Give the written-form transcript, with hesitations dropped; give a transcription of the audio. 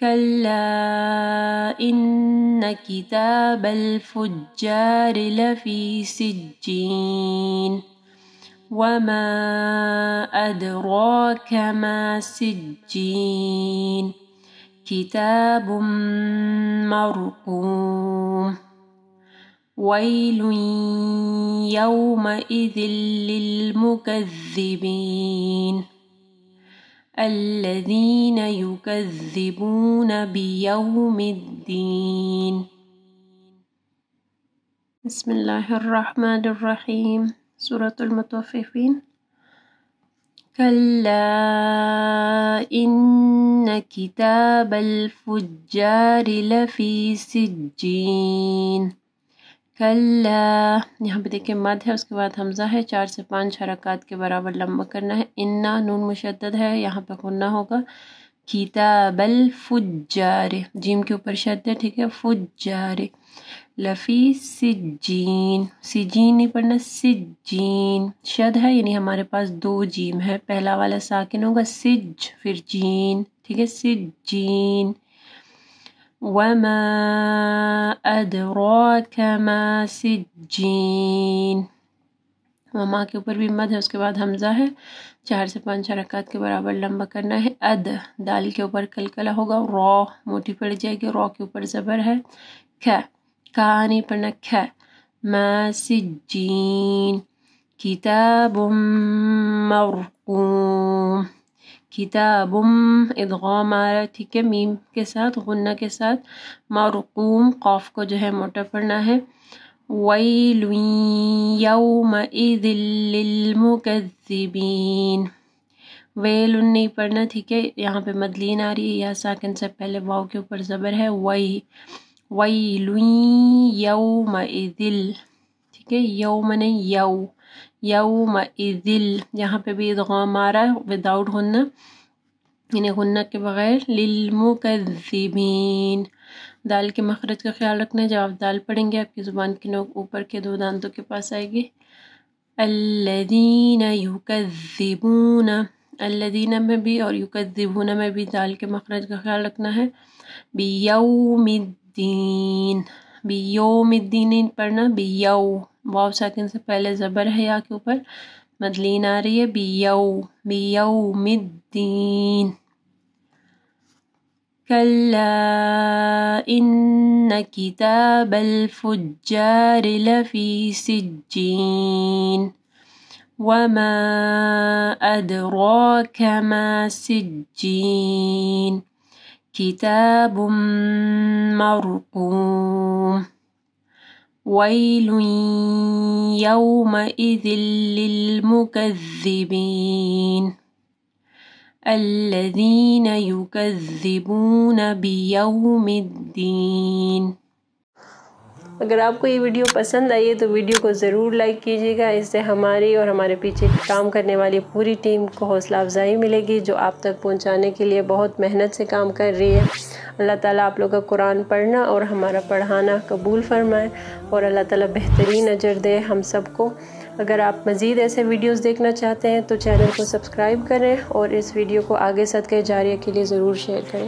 كلا إن كتاب الفجار لفي سجين وما أدراك ما سجين كتاب مرقوم ويل يومئذ للمكذبين الذين يكذبون بيوم الدين. بسم الله الرحمن الرحيم. سورة المطففين. كلا إن كتاب الفجار لفی سجین. کلا یہاں پہ دیکھیں مد ہے، اس کے بعد حمزہ ہے، 4 سے 5 حرکات کے برابر لمبا کرنا ہے. انا نون مشدد ہے، یہاں پہ غنہ ہوگا. کتاب الفجار جیم کے اوپر شد ہے، ٹھیک ہے. فجار لفی سجین، سجین نہیں پڑھنا، سجین شد ہے، یعنی ہمارے پاس 2 جیم ہے. پہلا والا ساکن ہوگا سج، پھر جین، ٹھیک ہے. سجین. وما ادراک ما سجین، وما کے اوپر بھی مد ہے، اس کے بعد حمزہ ہے، 4 سے 5 حرکات کے برابر لمبا کرنا ہے. دال کے اوپر کلکلہ ہوگا. را موٹی پڑ جائے گی، را کے اوپر زبر ہے. کا نہیں پڑھنا، کھا. ما سجین کتاب مرقوم. کتاب ادغام آ رہا ہے، ٹھیک ہے، میم کے ساتھ، غنہ کے ساتھ. مرقوم قاف کو جو ہے موٹا پڑھنا ہے. ویل یومئذ للمکذبین، ویل نہیں پڑھنا، ٹھیک ہے. یہاں پہ مدلین آ رہی ہے، یا ساکن سے پہلے واو کے اوپر زبر ہے. ویل یومئذ، ٹھیک ہے. یوم نہیں، یومئذ. یہاں پہ بھی ادغام آ رہا ہے وداؤٹ غنہ، یعنی غنہ کے بغیر. للمکذبین، دال کے مخرج کا خیال رکھنا ہے. جب آپ دال پڑھیں گے آپ کی زبان کی نوک اوپر کے 2 دانتوں کے پاس آئے گی. الذین یکذبون، الذین میں بھی اور یکذبون میں بھی دال کے مخرج کا خیال رکھنا ہے. بیوم الدین، بیوم الدین نہیں پڑھنا، بیو، واو ساکن سے پہلے زبر ہے، یا کے اوپر مدلین آ رہی ہے. بیوم الدین. کلا ان کتاب الفجار لفی سجین وما ادراک ما سجین کتاب مرقوم ویل یومئذ للمکذبین الذین یکذبون بیوم الدین. اگر آپ کو یہ ویڈیو پسند آئی ہے تو ویڈیو کو ضرور لائک کیجیے گا. اس سے ہماری اور ہمارے پیچھے کام کرنے والی پوری ٹیم کو حوصلہ افزائی ملے گی، جو آپ تک پہنچانے کے لیے بہت محنت سے کام کر رہی ہے. اللہ تعالیٰ آپ لوگ کا قرآن پڑھنا اور ہمارا پڑھانا قبول فرمائے، اور اللہ تعالیٰ بہترین اجر دے ہم سب کو. اگر آپ مزید ایسے ویڈیوز دیکھنا چاہتے ہیں تو چینل کو سبسکرائب کریں، اور اس ویڈیو کو آگے صدقہ جاریہ کے لیے ضرور شیئر کریں.